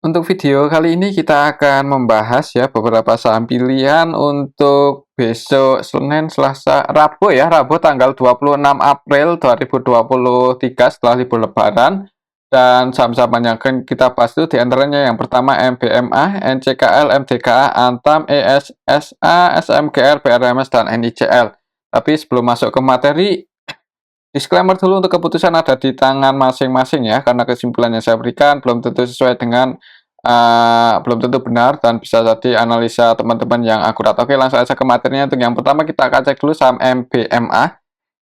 Untuk video kali ini kita akan membahas ya beberapa saham pilihan untuk besok Senin, Selasa, Rabu ya, Rabu tanggal 26 April 2023 setelah libur Lebaran. Dan saham-saham yang akan kita bahas itu diantaranya yang pertama MBMA, NCKL, MDKA, Antam, ESSA, SMGR, BRMS, dan NICL. Tapi sebelum masuk ke materi, disclaimer dulu untuk keputusan ada di tangan masing-masing ya, karena kesimpulan yang saya berikan belum tentu sesuai dengan belum tentu benar dan bisa jadi analisa teman-teman yang akurat. Oke, langsung aja ke materinya. Untuk yang pertama kita akan cek dulu saham MBMA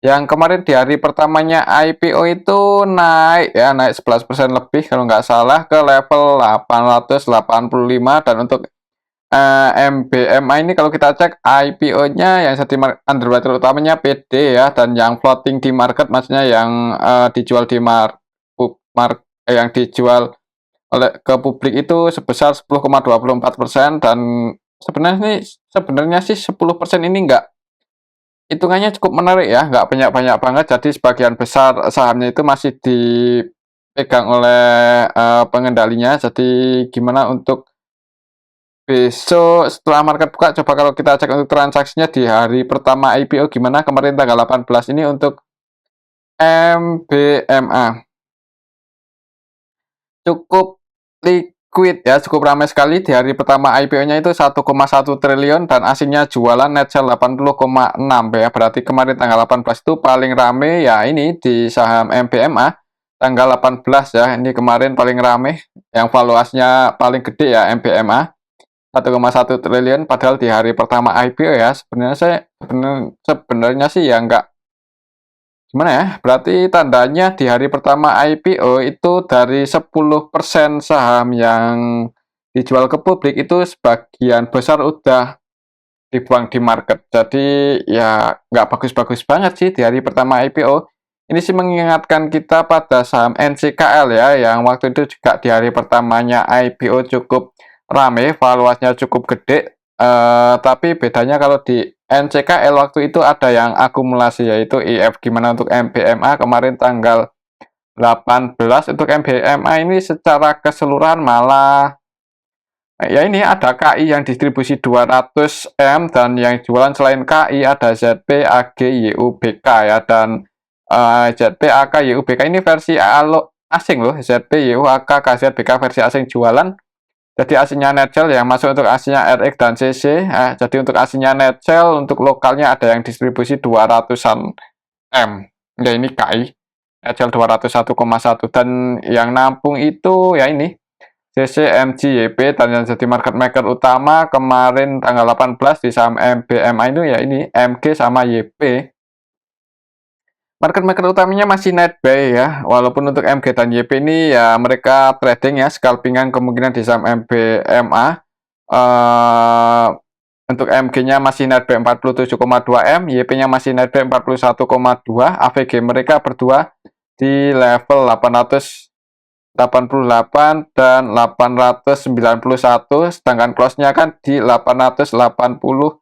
yang kemarin di hari pertamanya IPO itu naik ya, naik 11% lebih kalau nggak salah ke level 885. Dan untuk MBMA ini kalau kita cek IPO-nya yang jadi underwriter utamanya PD ya, dan yang floating di market maksudnya yang dijual di yang dijual oleh ke publik itu sebesar 10,24%. Dan sebenarnya sih 10% ini enggak, hitungannya cukup menarik ya, nggak banyak-banyak banget. Jadi sebagian besar sahamnya itu masih dipegang oleh pengendalinya. Jadi gimana untuk besok setelah market buka, coba kalau kita cek untuk transaksinya di hari pertama IPO gimana kemarin tanggal 18 ini untuk MBMA. Cukup liquid ya, cukup ramai sekali di hari pertama IPO-nya itu 1,1 triliun dan asingnya jualan net sell 80,6 ya. Berarti kemarin tanggal 18 itu paling rame ya ini di saham MBMA tanggal 18 ya. Ini kemarin paling rame yang valuasinya paling gede ya MBMA 1,1 triliun, padahal di hari pertama IPO ya sebenarnya sih ya enggak gimana ya, berarti tandanya di hari pertama IPO itu dari 10% saham yang dijual ke publik itu sebagian besar udah dibuang di market. Jadi ya nggak bagus-bagus banget sih di hari pertama IPO. Ini sih mengingatkan kita pada saham NCKL ya, yang waktu itu juga di hari pertamanya IPO cukup rame, valuasinya cukup gede. Tapi bedanya kalau di NCKL waktu itu ada yang akumulasi yaitu IF. Gimana untuk MBMA kemarin tanggal 18, untuk MBMA ini secara keseluruhan malah ya ini ada KI yang distribusi 200M, dan yang jualan selain KI ada ZP, AG, YUBK ya. Dan ZP, AK, YUBK ini versi asing loh. ZP, YU, AK, KZ, BK versi asing jualan. Jadi aslinya Netcell yang masuk untuk aslinya RX dan CC. Jadi untuk aslinya Netcell, untuk lokalnya ada yang distribusi 200-an M. Ya ini KI. Netcell 201,1. Dan yang nampung itu ya ini CC, MG, YP. Dan yang jadi market maker utama kemarin tanggal 18 di saham MBMA itu ya ini MG sama YP. Market maker utamanya masih net buy ya, walaupun untuk MG dan YP ini ya mereka trading ya, scalpingan kemungkinan di saham MBMA. Untuk MG-nya masih net buy 47,2 M, YP-nya masih net buy 41,2. AVG mereka berdua di level 888 dan 891, sedangkan close-nya kan di 885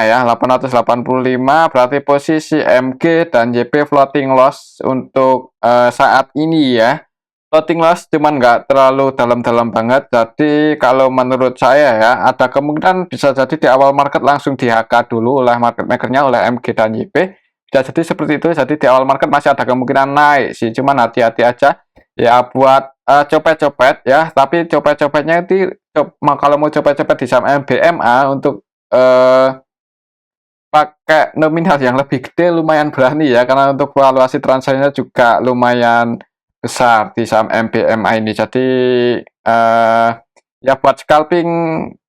ya, 885. Berarti posisi MG dan YP floating loss untuk saat ini ya. Floating loss cuman nggak terlalu dalam-dalam banget. Jadi kalau menurut saya ya, ada kemungkinan bisa jadi di awal market langsung di HK dulu oleh market makernya, oleh MG dan YP. Bisa jadi seperti itu. Jadi di awal market masih ada kemungkinan naik sih, cuman hati-hati aja ya buat copet-copet ya. Tapi copet-copetnya itu kalau mau copet-copet di saham MBMA untuk pakai nominal yang lebih gede lumayan berani ya, karena untuk valuasi transaksinya juga lumayan besar di saham MBMA ini. Jadi ya buat scalping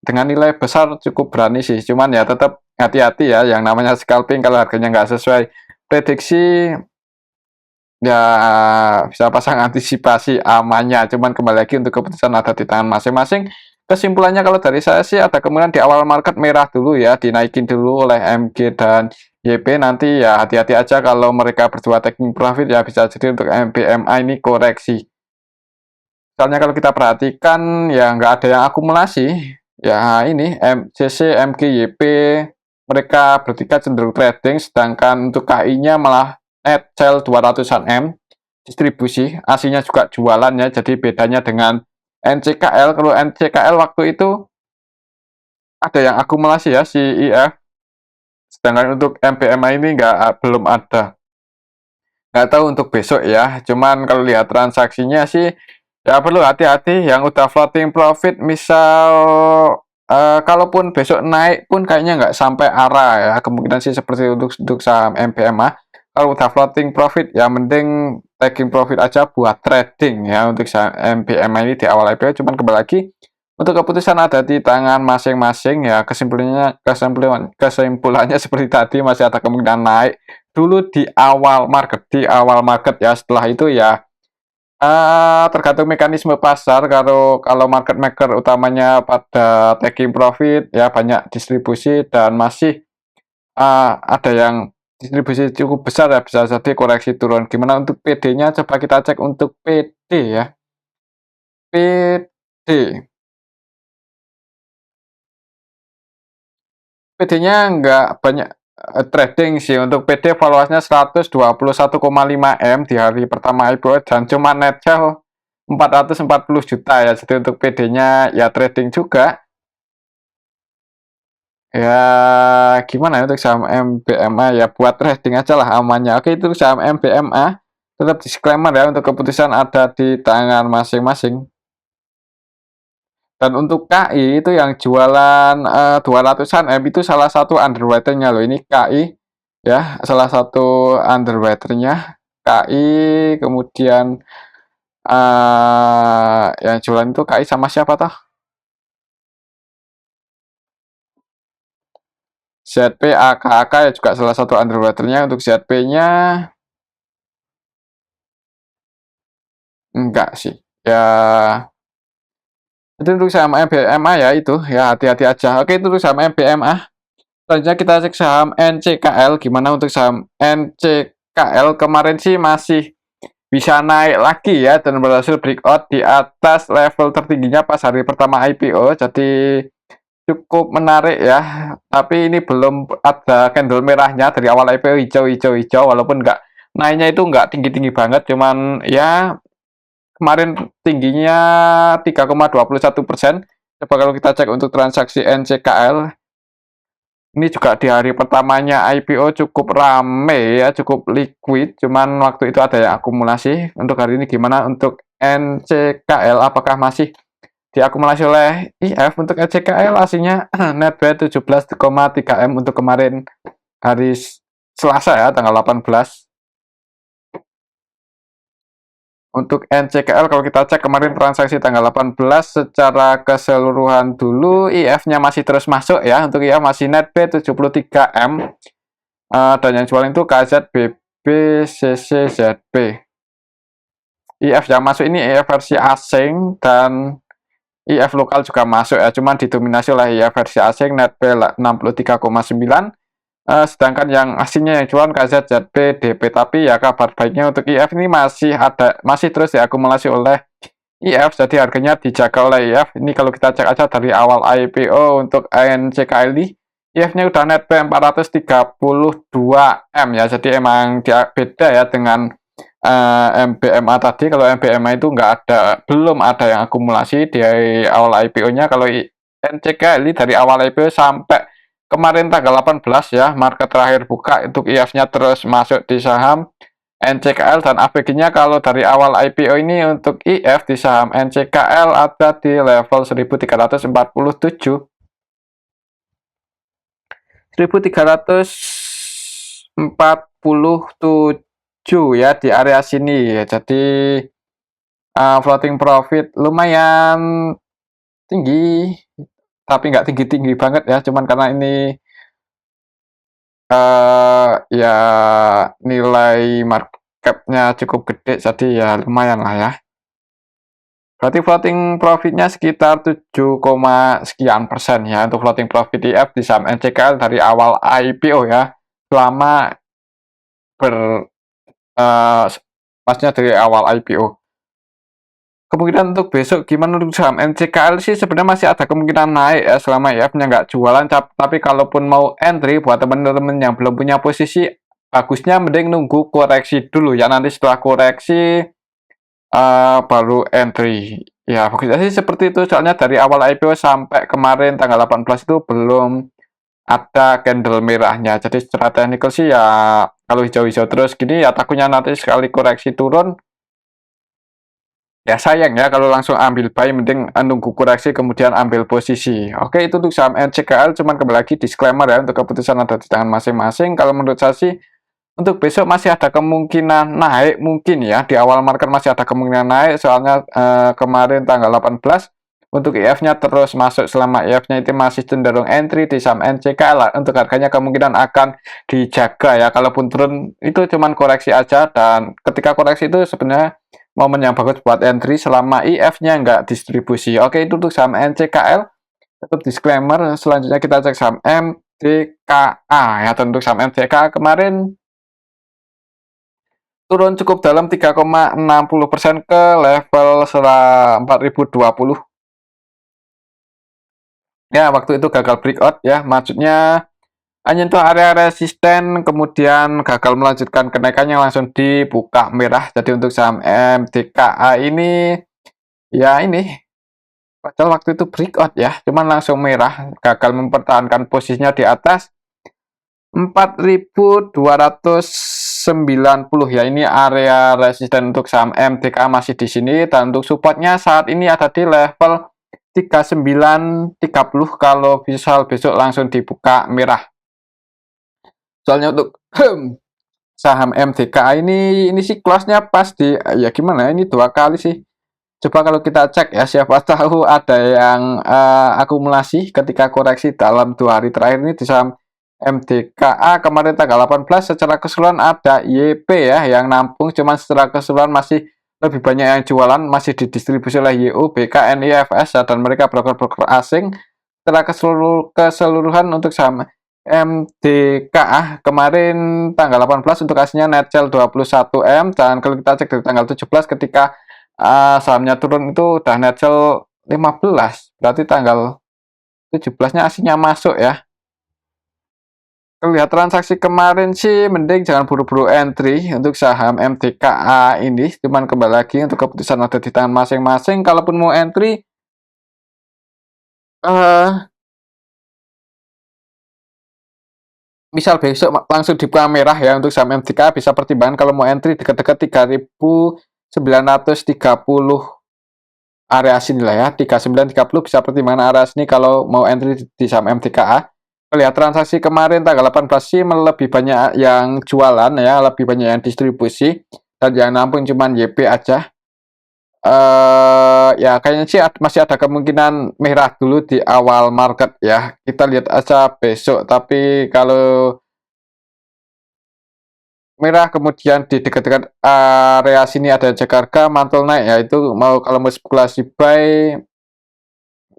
dengan nilai besar cukup berani sih, cuman ya tetap hati-hati ya, yang namanya scalping kalau harganya nggak sesuai prediksi ya bisa pasang antisipasi amannya. Cuman kembali lagi untuk keputusan ada di tangan masing-masing. Kesimpulannya kalau dari saya sih ada kemungkinan di awal market merah dulu ya, dinaikin dulu oleh MG dan YP. Nanti ya hati-hati aja kalau mereka berdua taking profit ya, bisa jadi untuk MBMA ini koreksi. Soalnya kalau kita perhatikan ya nggak ada yang akumulasi ya, ini MCC, MG, YP mereka bertiga cenderung trading, sedangkan untuk KI-nya malah net sell 200-an M distribusi, aslinya juga jualan ya. Jadi bedanya dengan NCKL, kalau NCKL waktu itu ada yang akumulasi ya si IF, sedangkan untuk MPMA ini belum ada. Nggak tahu untuk besok ya, cuman kalau lihat transaksinya sih ya perlu hati-hati yang udah floating profit, misal kalaupun besok naik pun kayaknya nggak sampai arah ya, kemungkinan sih seperti untuk saham MPMA. Kalau udah floating profit ya mending taking profit aja buat trading ya untuk saham MPMA ini di awal IPO. Cuman kembali lagi untuk keputusan ada di tangan masing-masing ya, kesimpulannya seperti tadi, masih ada kemungkinan naik dulu di awal market ya. Setelah itu ya tergantung mekanisme pasar. Kalau market maker utamanya pada taking profit ya, banyak distribusi dan masih ada yang distribusi cukup besar ya, bisa jadi koreksi turun. Gimana untuk PD-nya? Coba kita cek untuk PD ya. PD-nya nggak banyak trading sih. Untuk PD valuasinya 121,5 M di hari pertama IPO dan cuma net sell 440 juta ya. Jadi untuk PD-nya ya trading juga. Ya gimana ya untuk saham MBMA ya, buat trading aja lah amannya. Oke, itu saham MBMA. Tetap disclaimer ya, untuk keputusan ada di tangan masing-masing. Dan untuk KI itu yang jualan 200-an M itu salah satu underwriter-nya loh. Ini KI ya, salah satu underwriter-nya KI. Kemudian yang jualan itu KI sama siapa toh? ZP AKK ya, juga salah satu underwriter-nya. Untuk ZP-nya enggak sih. Ya itu untuk saham MBMA ya, itu ya hati-hati aja. Oke, itu untuk saham MBMA. Selanjutnya kita cek saham NCKL. Gimana untuk saham NCKL? Kemarin sih masih bisa naik lagi ya, dan berhasil breakout di atas level tertingginya pas hari pertama IPO. Jadi cukup menarik ya. Tapi ini belum ada candle merahnya. Dari awal IPO hijau, walaupun naiknya itu nggak tinggi-tinggi banget, cuman ya kemarin tingginya 3,21%. Coba kalau kita cek untuk transaksi NCKL, ini juga di hari pertamanya IPO cukup rame ya, cukup liquid. Cuman waktu itu ada yang akumulasi. Untuk hari ini gimana untuk NCKL? Apakah masih diakumulasi oleh IF? Untuk NCKL aslinya net buy 17,3 M untuk kemarin hari Selasa ya, tanggal 18. Untuk NCKL kalau kita cek kemarin transaksi tanggal 18 secara keseluruhan dulu, IF-nya masih terus masuk ya. Untuk IF masih net B 73 M. Dan yang jualan itu KZBB CCZB. IF yang masuk ini IF versi asing dan IF lokal juga masuk ya. Cuman didominasi oleh IF versi asing, net B 63,9. Sedangkan yang aslinya yang jualan KZZB DP. Tapi ya kabar baiknya untuk IF ini masih terus diakumulasi oleh IF, jadi harganya dijaga oleh IF. Ini kalau kita cek aja dari awal IPO untuk NCKL ini, IF-nya udah net B 432 M ya. Jadi emang dia beda ya dengan MBMA tadi. Kalau MBMA itu belum ada yang akumulasi di awal IPO-nya. Kalau NCKL ini dari awal IPO sampai kemarin tanggal 18 ya, market terakhir buka, untuk IF-nya terus masuk di saham NCKL. Dan APG-nya kalau dari awal IPO ini untuk IF di saham NCKL ada di level 1347. 1347 ya, di area sini ya. Jadi floating profit lumayan tinggi, tapi nggak tinggi-tinggi banget ya, cuman karena ini ya nilai market cap-nya cukup gede, jadi ya lumayan lah ya. Berarti floating profitnya sekitar 7, sekian persen ya untuk floating profit IF di saham NCKL dari awal IPO ya, selama maksudnya dari awal IPO. Kemungkinan untuk besok gimana untuk saham NCKL sih, sebenarnya masih ada kemungkinan naik ya selama IF-nya nggak jualan. Tapi kalaupun mau entry buat teman-teman yang belum punya posisi, bagusnya mending nunggu koreksi dulu ya. Nanti setelah koreksi baru entry. Ya, bagusnya sih seperti itu, soalnya dari awal IPO sampai kemarin tanggal 18 itu belum ada candle merahnya. Jadi secara teknikal sih ya kalau hijau-hijau terus gini ya takutnya nanti sekali koreksi turun ya sayang ya kalau langsung ambil buy, mending nunggu koreksi kemudian ambil posisi. Oke, itu untuk saham NCKL, cuman kembali lagi disclaimer ya, untuk keputusan ada di tangan masing-masing. Kalau menurut saya sih untuk besok masih ada kemungkinan naik mungkin ya, di awal market masih ada kemungkinan naik, soalnya kemarin tanggal 18 untuk IF-nya terus masuk, selama IF-nya itu masih cenderung entry di saham NCKL, untuk harganya kemungkinan akan dijaga ya, kalaupun turun itu cuman koreksi aja, dan ketika koreksi itu sebenarnya momen yang bagus buat entry selama IF-nya nggak distribusi. Oke, itu untuk saham NCKL. Tetap disclaimer, selanjutnya kita cek saham MDKA ya. Untuk saham MDKA kemarin turun cukup dalam 3,60% ke level 4020. Ya, waktu itu gagal breakout ya, maksudnya menyentuh area resisten, kemudian gagal melanjutkan kenaikannya langsung dibuka merah. Jadi untuk saham MDKA ini, ya ini, padahal waktu itu breakout ya, cuman langsung merah, gagal mempertahankan posisinya di atas 4290 ya. Ini area resisten untuk saham MDKA masih di sini, dan untuk supportnya saat ini ada di level 3930 kalau bisa besok langsung dibuka merah. Soalnya untuk saham MDKA ini sih close-nya pas di ya gimana ini 2 kali sih. Coba kalau kita cek ya, siapa tahu ada yang akumulasi ketika koreksi dalam 2 hari terakhir ini di saham MDKA kemarin tanggal 18. Secara keseluruhan ada YP ya yang nampung, cuman secara keseluruhan masih lebih banyak yang jualan, masih didistribusi oleh YU, BK, NIFS dan mereka broker-broker asing. Secara keseluruhan untuk saham MDKA kemarin tanggal 18 untuk aslinya net sell 21M, dan kalau kita cek dari tanggal 17 ketika sahamnya turun itu udah net sell 15, berarti tanggal 17-nya aslinya masuk ya. Lihat transaksi kemarin sih mending jangan buru-buru entry untuk saham MDKA ini, cuman kembali lagi untuk keputusan ada di tangan masing-masing. Kalaupun mau entry misal besok langsung dibuka merah ya, untuk saham MDKA bisa pertimbangan kalau mau entry dekat-dekat 3930 area sini lah ya, 3930 bisa pertimbangan area sini kalau mau entry di saham MDKA. Lihat transaksi kemarin tanggal 18 sih lebih banyak yang jualan ya, lebih banyak yang distribusi, dan yang nampung cuman YP aja. Ya kayaknya sih masih ada kemungkinan merah dulu di awal market ya. Kita lihat aja besok, tapi kalau merah kemudian di dekat-dekat area sini ada Jakarta mantul naik ya, itu mau kalau mau spekulasi buy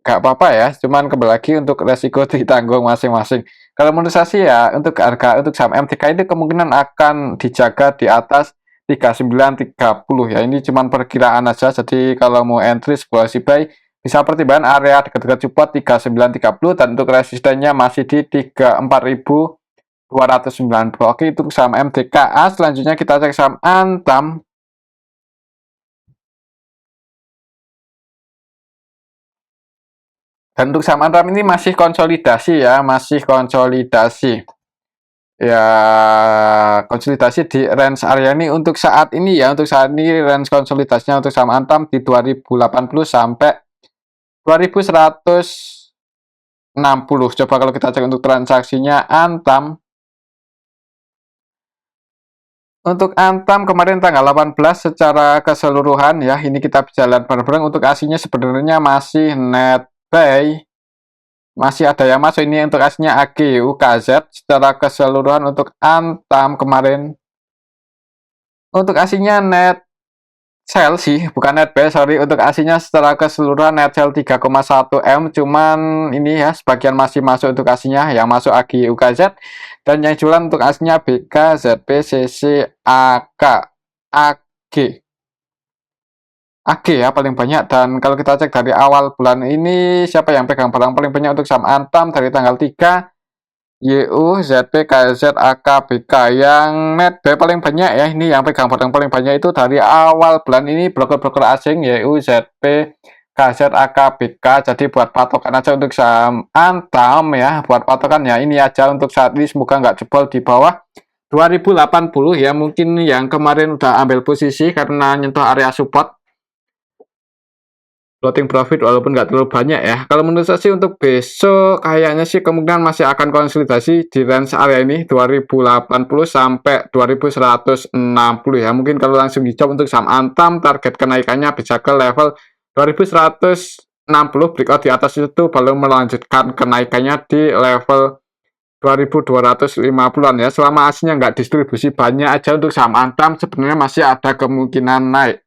nggak apa-apa ya, cuman kembali lagi untuk resiko ditanggung masing-masing. Kalau menurut saya sih ya, untuk harga untuk saham MTK itu kemungkinan akan dijaga di atas 3930 ya. Ini cuman perkiraan aja, jadi kalau mau entry spekulasi buy bisa pertimbangan area dekat-dekat support 3930, dan untuk resistennya masih di 34.290. Oke, itu saham MDKA. Selanjutnya kita cek saham Antam. Dan untuk saham Antam ini masih konsolidasi ya, masih konsolidasi. Ya, konsolidasi di range area ini untuk saat ini ya, untuk saat ini range konsolidasinya untuk saham Antam di 2080 sampai 2160. Coba kalau kita cek untuk transaksinya Antam. Untuk Antam kemarin tanggal 18 secara keseluruhan ya, ini kita bisa lihat bareng-bareng untuk aslinya sebenarnya masih net buy. Masih ada yang masuk, ini untuk aslinya AG UKZ. Secara keseluruhan untuk Antam kemarin untuk aslinya net sell sih, bukan net buy, sorry. Untuk aslinya secara keseluruhan net sell 3,1M, cuman ini ya sebagian masih masuk untuk aslinya yang masuk AG UKZ, dan yang jualan untuk aslinya BK, ZP, CC, AK, AG. AG ya paling banyak. Dan kalau kita cek dari awal bulan ini siapa yang pegang barang paling banyak untuk saham Antam dari tanggal 3 YU, ZP, KZ, AKBK. Yang net B paling banyak ya, ini yang pegang barang paling banyak itu dari awal bulan ini broker-broker asing, YU, ZP, KZ, AKBK. Jadi buat patokan aja untuk saham Antam ya, buat patokan ya ini aja untuk saat ini, semoga nggak jebol di bawah 2080 ya. Mungkin yang kemarin udah ambil posisi karena nyentuh area support, floating profit walaupun nggak terlalu banyak ya. Kalau menurut saya sih untuk besok kayaknya sih kemungkinan masih akan konsolidasi di range area ini 2080 sampai 2160 ya. Mungkin kalau langsung hijau untuk saham Antam, target kenaikannya bisa ke level 2160, breakout di atas itu baru melanjutkan kenaikannya di level 2250-an ya. Selama aslinya nggak distribusi banyak aja untuk saham Antam, sebenarnya masih ada kemungkinan naik.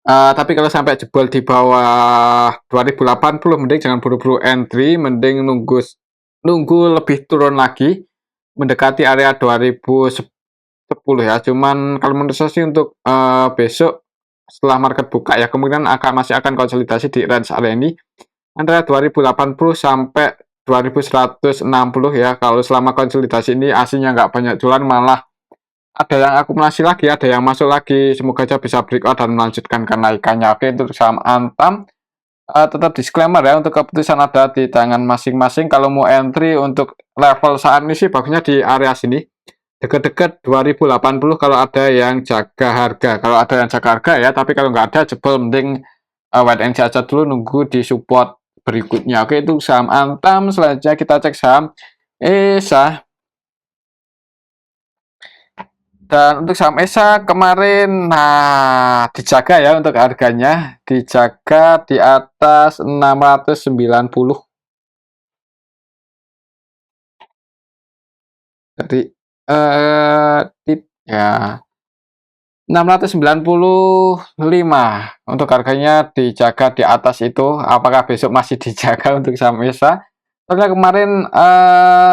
Tapi kalau sampai jebol di bawah 2080, mending jangan buru-buru entry, mending nunggu lebih turun lagi, mendekati area 2010 ya. Cuman kalau menurut saya sih untuk besok setelah market buka ya, kemungkinan masih akan konsolidasi di range area ini antara 2080 sampai 2160 ya. Kalau selama konsolidasi ini aslinya nggak banyak jualan, malah ada yang akumulasi lagi, ada yang masuk lagi. Semoga aja bisa breakout dan melanjutkan kenaikannya. Oke, untuk saham Antam, tetap disclaimer ya, untuk keputusan ada di tangan masing-masing. Kalau mau entry untuk level saat ini sih bagusnya di area sini, deket-deket 2080 kalau ada yang jaga harga. Kalau ada yang jaga harga ya, tapi kalau nggak ada jebol, mending wait and see aja dulu, nunggu di support berikutnya. Oke, itu saham Antam. Selanjutnya kita cek saham ESA. Dan untuk saham ESA kemarin, nah dijaga ya untuk harganya, dijaga di atas 690. Jadi ya 695 untuk harganya dijaga di atas itu. Apakah besok masih dijaga untuk saham ESA? Karena kemarin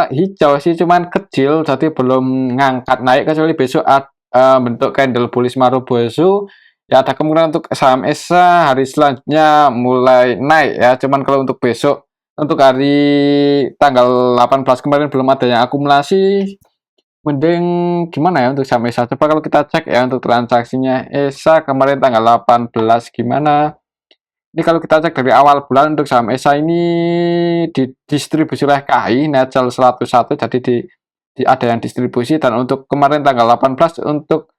hijau sih, cuman kecil, jadi belum ngangkat naik, kecuali besok bentuk candle bullish Marubozu ya, ada kemungkinan untuk saham ESA hari selanjutnya mulai naik ya. Cuman kalau untuk besok, untuk hari tanggal 18 kemarin belum ada yang akumulasi, mending gimana ya untuk saham ESA. Coba kalau kita cek ya untuk transaksinya ESA kemarin tanggal 18 gimana. Ini kalau kita cek dari awal bulan untuk saham ESA ini didistribusi oleh KAI Netcel 101, jadi ada yang distribusi. Dan untuk kemarin tanggal 18 untuk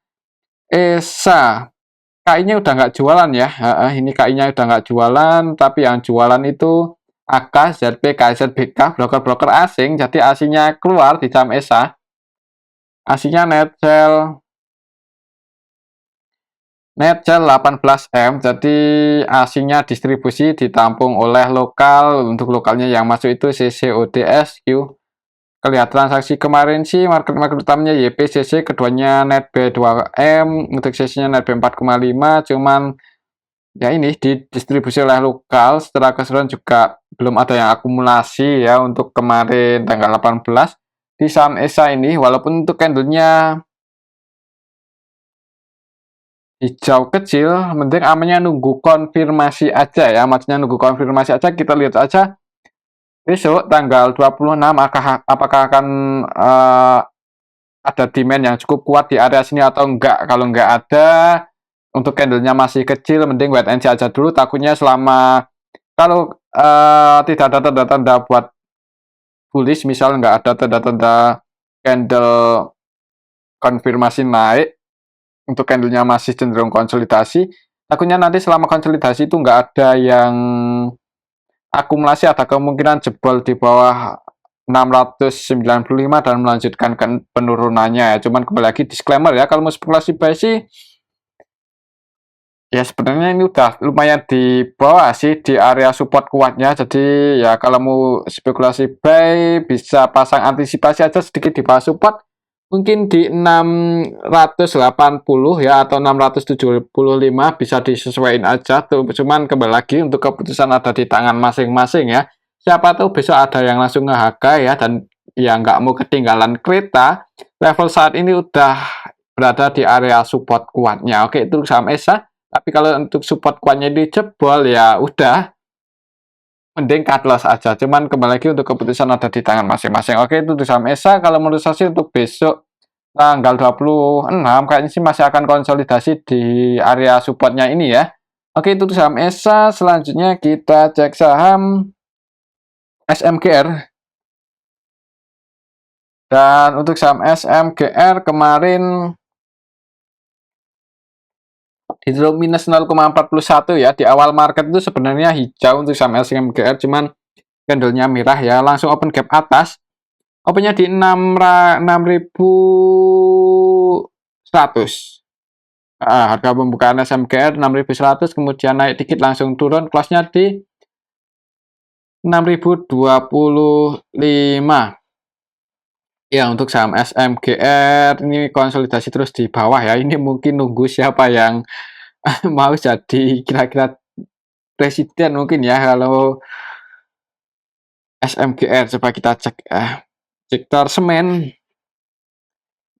ESA, KAI-nya udah nggak jualan ya. Ini KAI-nya udah nggak jualan, tapi yang jualan itu AK, ZP, KZBK, broker-broker asing. Jadi aslinya keluar di saham ESA, aslinya Netcel 18M, jadi aslinya distribusi ditampung oleh lokal. Untuk lokalnya yang masuk itu CCODSQ. Kelihatan transaksi kemarin sih market utamanya YPCC, keduanya net B2M, untuk CC-nya net B4,5, cuman ya ini didistribusi oleh lokal. Setelah keseluruhan juga belum ada yang akumulasi ya untuk kemarin tanggal 18 di saham ESA ini, walaupun untuk candlenya hijau kecil, mending amannya nunggu konfirmasi aja ya. Maksudnya nunggu konfirmasi aja, kita lihat aja besok tanggal 26 apakah akan ada demand yang cukup kuat di area sini atau enggak. Kalau enggak ada, untuk candlenya masih kecil, mending wait and see aja dulu. Takutnya selama kalau tidak ada tanda-tanda buat bullish, misal enggak ada tanda-tanda candle konfirmasi naik, untuk candlenya masih cenderung konsolidasi, takutnya nanti selama konsolidasi itu nggak ada yang akumulasi, ada kemungkinan jebol di bawah 695 dan melanjutkan penurunannya ya. Cuman kembali lagi disclaimer ya, kalau mau spekulasi buy sih ya sebenarnya ini udah lumayan di bawah sih, di area support kuatnya. Jadi ya kalau mau spekulasi buy bisa pasang antisipasi aja sedikit di bawah support, mungkin di 680 ya atau 675, bisa disesuaikan aja tuh. Cuman kembali lagi untuk keputusan ada di tangan masing-masing ya. Siapa tahu besok ada yang langsung nge-HK ya, dan ya nggak mau ketinggalan kereta. Level saat ini udah berada di area support kuatnya. Oke, itu saham ESA. Tapi kalau untuk support kuatnya dijebol ya udah mending cut loss aja. Cuman kembali lagi untuk keputusan ada di tangan masing-masing. Oke, itu untuk saham ESA. Kalau menurut saya sih untuk besok tanggal 26 kayaknya sih masih akan konsolidasi di area supportnya ini ya. Oke, itu untuk saham ESA. Selanjutnya kita cek saham SMGR. Dan untuk saham SMGR kemarin ditutup minus 0,41 ya. Di awal market itu sebenarnya hijau untuk saham SMGR, cuman candlenya merah ya. Langsung open gap atas. Opennya di 6.100. Harga pembukaan SMGR 6.100, kemudian naik dikit langsung turun, close-nya di 6.025. Ya, untuk saham SMGR ini konsolidasi terus di bawah ya. Ini mungkin nunggu siapa yang mau jadi kira-kira presiden mungkin ya kalau SMGR. Coba kita cek sektor semen.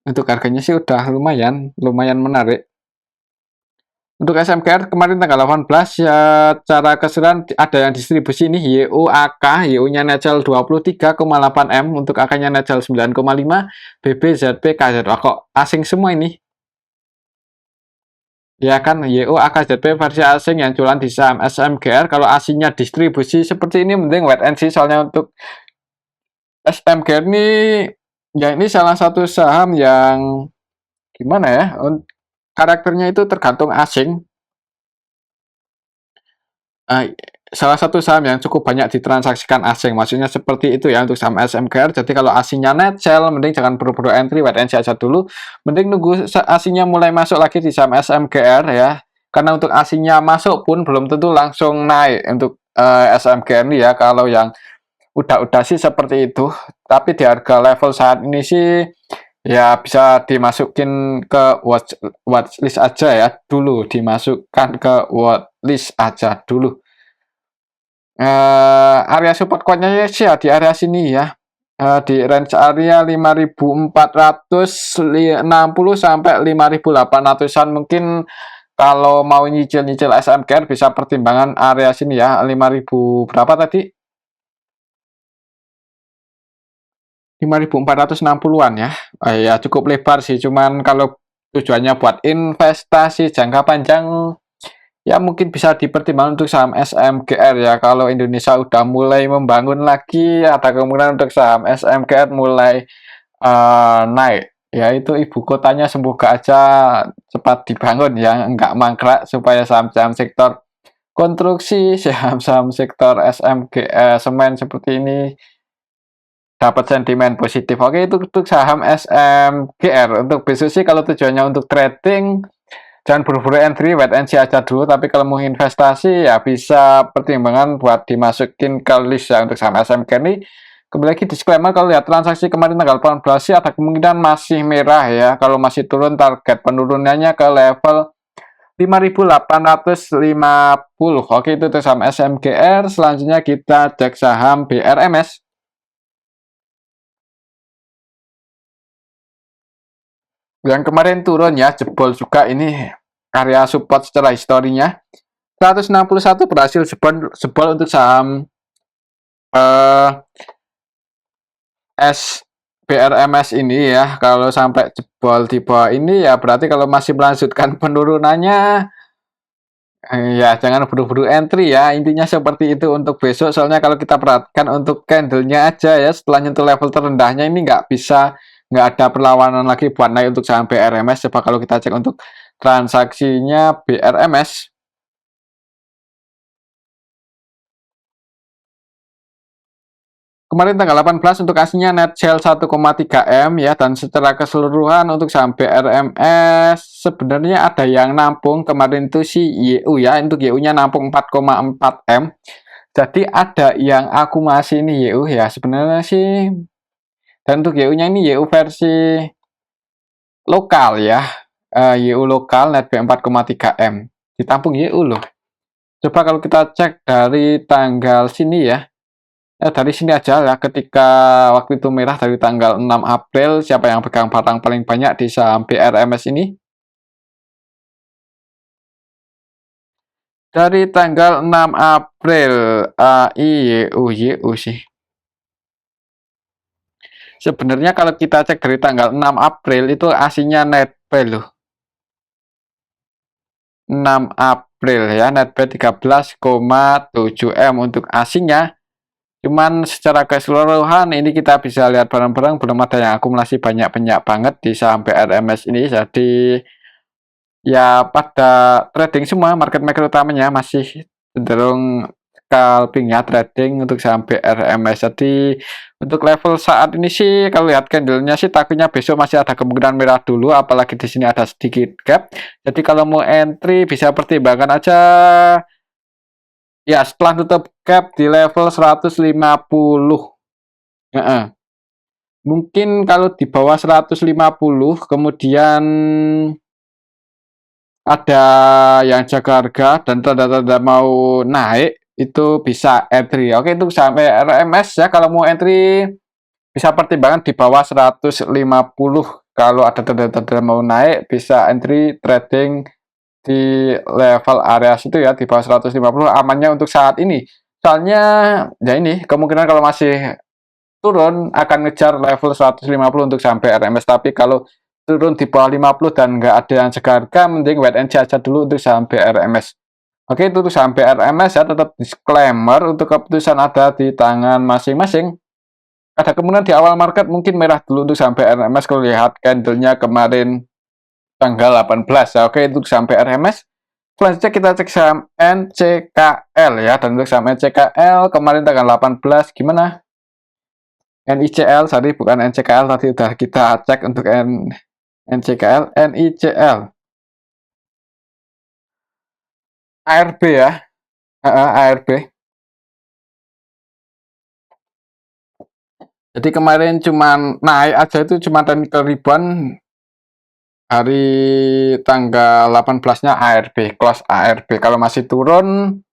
Untuk harganya sih udah lumayan menarik. Untuk SMGR kemarin tanggal 18 ya, cara keseluruhan ada yang distribusi ini YU AK, YU-nya netzel 23,8 M, untuk AK-nya netzel 9,5, BB, ZP, KZ. Wah, kok asing semua ini? Ya kan, YU AK, ZP versi asing yang jualan di saham SMGR. Kalau aslinya distribusi seperti ini mending wait and see, soalnya untuk SMGR ini ya ini salah satu saham yang gimana ya? Karakternya itu tergantung asing. Salah satu saham yang cukup banyak ditransaksikan asing, maksudnya seperti itu ya untuk saham SMGR. Jadi kalau asingnya net sell, mending jangan buru-buru entry, wait and see aja dulu. Mending nunggu asingnya mulai masuk lagi di saham SMGR ya. Karena untuk asingnya masuk pun belum tentu langsung naik untuk SMGR ini ya. Kalau yang udah sih seperti itu. Tapi di harga level saat ini sih ya bisa dimasukin ke watchlist aja ya dulu, dimasukkan ke watchlist aja dulu. Area support kuatnya sih ya di area sini ya. Di range area 5.460 sampai 5.800-an. Mungkin kalau mau nyicil-nyicil SMGR bisa pertimbangan area sini ya, 5.000 berapa tadi? 5.460-an ya. Ya cukup lebar sih, cuman kalau tujuannya buat investasi jangka panjang ya mungkin bisa dipertimbangkan untuk saham SMGR ya. Kalau Indonesia udah mulai membangun lagi, ada kemungkinan untuk saham SMGR mulai naik. Ya itu ibu kotanya semoga aja cepat dibangun ya, enggak mangkrak, supaya saham-saham sektor konstruksi, saham-saham sektor SMGR semen seperti ini dapat sentimen positif. Oke, itu untuk saham SMGR. Untuk besok sih kalau tujuannya untuk trading, jangan buru-buru entry, wait and see aja dulu. Tapi kalau mau investasi ya bisa pertimbangan buat dimasukin ke list ya untuk saham SMGR ini. Kembali lagi disclaimer, kalau lihat transaksi kemarin tanggal 18 sih ada kemungkinan masih merah ya. Kalau masih turun, target penurunannya ke level 5.850. Oke, itu untuk saham SMGR. Selanjutnya kita cek saham BRMS. Yang kemarin turun ya, jebol juga ini area support secara historinya. 161 berhasil jebol untuk saham BRMS ini ya. Kalau sampai jebol di bawah ini ya berarti kalau masih melanjutkan penurunannya ya jangan buru-buru entry ya. Intinya seperti itu untuk besok, soalnya kalau kita perhatikan untuk candlenya aja ya, setelah nyentuh level terendahnya ini nggak ada perlawanan lagi buat naik untuk saham BRMS. Coba kalau kita cek untuk transaksinya BRMS. Kemarin tanggal 18 untuk aslinya net sell 1,3 M ya, dan secara keseluruhan untuk saham BRMS sebenarnya ada yang nampung kemarin itu si YU ya, untuk YU-nya nampung 4,4 M. Jadi ada yang akumulasi ini YU ya sebenarnya sih. Dan untuk YU-nya ini YU versi lokal ya. YU lokal net B 4,3 M. Ditampung YU loh. Coba kalau kita cek dari tanggal sini ya. Dari sini aja ya, ketika waktu itu merah dari tanggal 6 April, siapa yang pegang barang paling banyak di saham BRMS ini? Dari tanggal 6 April, sih. Sebenarnya kalau kita cek dari tanggal 6 April itu aslinya netbuy loh. 6 April ya, netbuy 13,7 M untuk asingnya. Cuman secara keseluruhan ini kita bisa lihat bareng-bareng belum ada yang akumulasi banyak-banyak banget di saham BRMS ini. Jadi ya pada trading semua, market maker utamanya masih cenderung scalping ya, trading untuk saham BRMS. Jadi untuk level saat ini sih kalau lihat candlenya sih takutnya besok masih ada kemungkinan merah dulu, apalagi di sini ada sedikit gap. Jadi kalau mau entry bisa pertimbangkan aja ya setelah tutup gap di level 150. Mungkin kalau di bawah 150 kemudian ada yang jaga harga dan tanda-tanda mau naik itu bisa entry. Oke, itu sampai RMS ya, kalau mau entry bisa pertimbangan di bawah 150. Kalau ada tanda-tanda mau naik bisa entry trading di level area situ ya, di bawah 150 amannya untuk saat ini. Soalnya ya ini kemungkinan kalau masih turun akan ngejar level 150 untuk sampai RMS, tapi kalau turun di bawah 50 dan nggak ada yang segarga, mending wait and see aja dulu untuk sampai RMS. Oke, itu untuk sampai RMS ya, tetap disclaimer untuk keputusan ada di tangan masing-masing. Ada kemungkinan di awal market mungkin merah dulu untuk sampai RMS kalau lihat candlenya kemarin tanggal 18 ya. Oke, itu sampai RMS. Selanjutnya kita cek saham NCKL ya, dan untuk saham NCKL kemarin tanggal 18 gimana? NICL tadi bukan NCKL, tadi udah kita cek untuk NCKL, NICL, ARB ya, ARB. Jadi kemarin cuman naik aja itu cuma technical ribbon hari tanggal 18-nya ARB, close ARB. Kalau masih turun,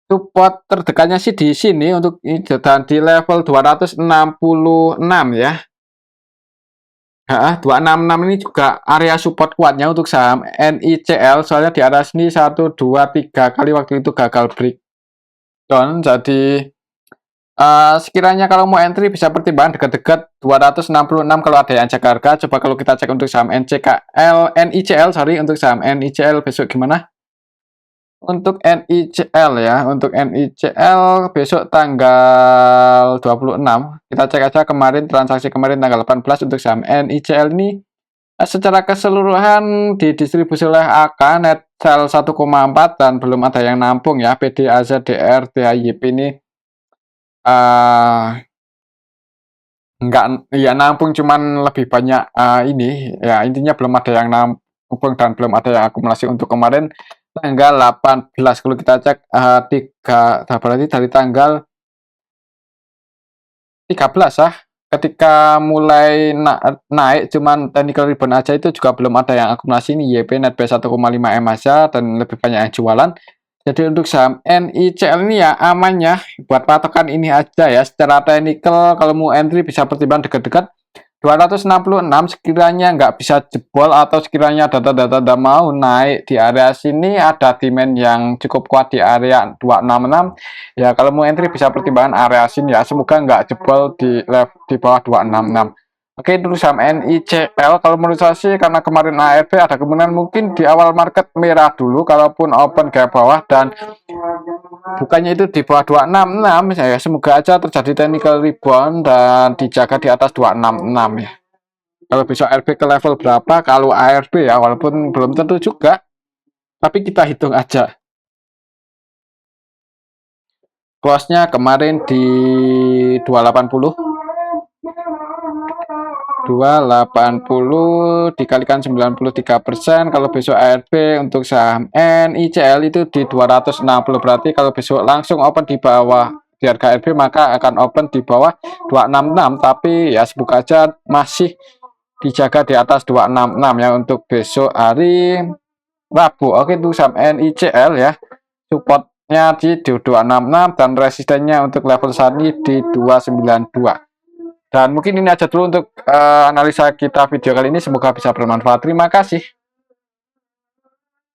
support terdekatnya sih di sini untuk dan di level 266 ya. 266 ini juga area support kuatnya untuk saham NICL, soalnya di atas ini 1, 2, 3 kali waktu itu gagal breakdown. Jadi sekiranya kalau mau entry bisa pertimbangan dekat-dekat 266 kalau ada yang cek harga. Coba kalau kita cek untuk saham NICL, sorry, untuk saham NICL besok gimana? Untuk NICL ya, untuk NICL besok tanggal 26, kita cek aja kemarin transaksi kemarin tanggal 18 untuk saham NICL ini secara keseluruhan didistribusi oleh AK net sell 1,4 dan belum ada yang nampung ya. PD, AZ, DR, DHYP ini enggak ya nampung, cuman lebih banyak ini ya, intinya belum ada yang nampung dan belum ada yang akumulasi untuk kemarin tanggal 18. Kalau kita cek berarti dari tanggal 13 ya, ketika mulai naik cuman technical ribbon aja itu juga belum ada yang akumulasi. Ini YP net B 1,5 M aja dan lebih banyak yang jualan. Jadi untuk saham NICL ini ya amannya buat patokan ini aja ya. Secara technical kalau mau entry bisa pertimbangan dekat-dekat 266. Sekiranya nggak bisa jebol atau sekiranya data-data mau naik di area sini, ada demand yang cukup kuat di area 266 ya, kalau mau entry bisa pertimbangan area sini ya, semoga nggak jebol di level di bawah 266. Oke, itu saham NICL. Kalau menurut saya sih karena kemarin ARB ada kemungkinan mungkin di awal market merah dulu kalaupun open ke bawah dan bukannya itu di bawah 266 ya, semoga aja terjadi technical rebound dan dijaga di atas 266 ya. Kalau besok RB ke level berapa kalau ARB ya, walaupun belum tentu juga, tapi kita hitung aja. Close-nya kemarin di 280 dikalikan 93%. Kalau besok ARB untuk saham NICL itu di 260, berarti kalau besok langsung open di bawah di harga ARB maka akan open di bawah 266, tapi ya semoga aja masih dijaga di atas 266 ya untuk besok hari Rabu. Oke, itu saham NICL ya, supportnya di 266 dan resistennya untuk level saat ini di 292. Dan mungkin ini aja dulu untuk analisa kita video kali ini, semoga bisa bermanfaat. Terima kasih.